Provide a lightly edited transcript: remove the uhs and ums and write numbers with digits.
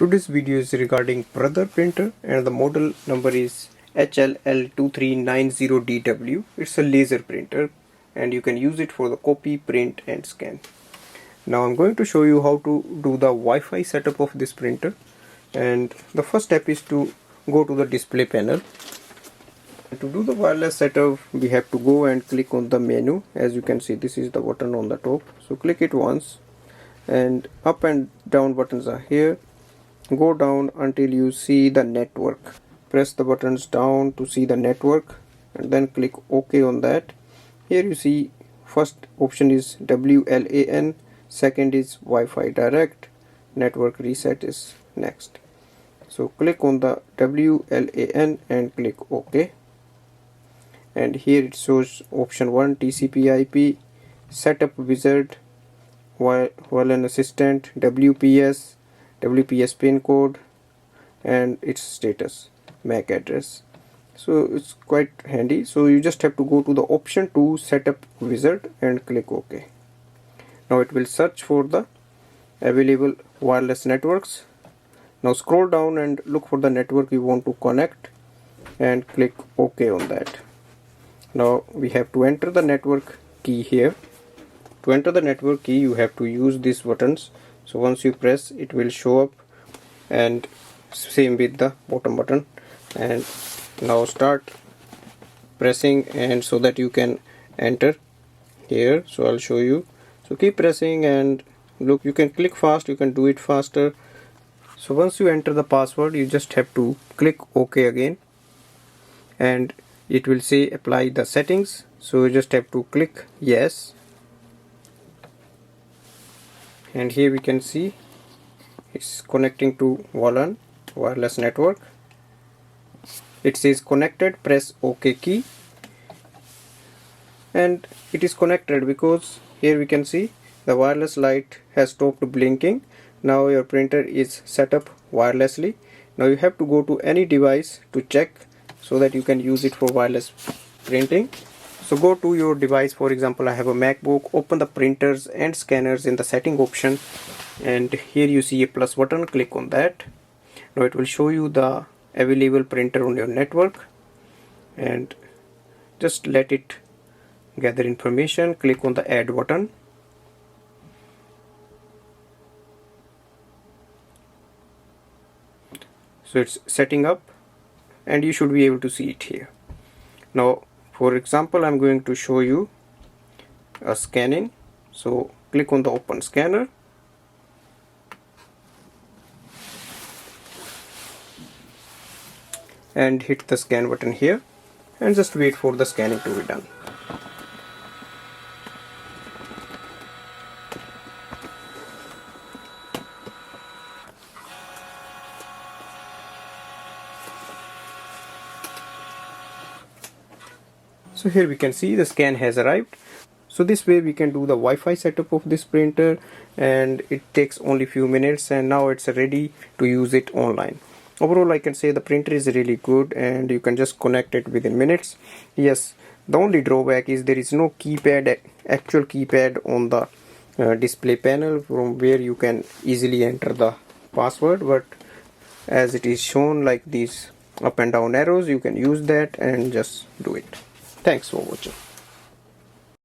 Today's video is regarding Brother printer and the model number is HLL2390DW. It's a laser printer and you can use it for the copy, print and scan. Now I'm going to show you how to do the Wi-Fi setup of this printer, and the first step is to go to the display panel. To do the wireless setup we have to go and click on the menu. As you can see, this is the button on the top, so click it once and up and down buttons are here. Go down until you see the network. Press the buttons down to see the network and then click OK on that. Here you see first option is WLAN, second is Wi-Fi direct, network reset is next. So click on the WLAN and click OK. And here it shows option 1 TCP/IP, setup wizard, WLAN assistant, WPS pin code and its status, MAC address. So it's quite handy. So you just have to go to the option 2 setup wizard and click OK. Now it will search for the available wireless networks. Now scroll down and look for the network you want to connect and click OK on that. Now we have to enter the network key here. To enter the network key you have to use these buttons. So once you press, it will show up, and same with the bottom button. And now start pressing, and so that you can enter here. So I'll show you. So keep pressing and look, you can click fast, you can do it faster. So once you enter the password, you just have to click OK again and it will say apply the settings. So you just have to click yes. And here we can see it's connecting to WLAN wireless network. It says connected, press OK key, and it is connected because here we can see the wireless light has stopped blinking. Now your printer is set up wirelessly. Now you have to go to any device to check so that you can use it for wireless printing. So go to your device. For example, I have a MacBook. Open the printers and scanners in the setting option, and here you see a plus button. Click on that. Now it will show you the available printer on your network, and just let it gather information. Click on the add button. So it's setting up and you should be able to see it here. Now for example, I'm going to show you a scanning. So click on the open scanner and hit the scan button here and just wait for the scanning to be done. So here we can see the scan has arrived. So this way we can do the Wi-Fi setup of this printer, and it takes only few minutes, and now it's ready to use it online. Overall I can say the printer is really good and you can just connect it within minutes. Yes, the only drawback is there is no keypad, actual keypad on the display panel from where you can easily enter the password, but as it is shown like these up and down arrows, you can use that and just do it. Thanks for watching.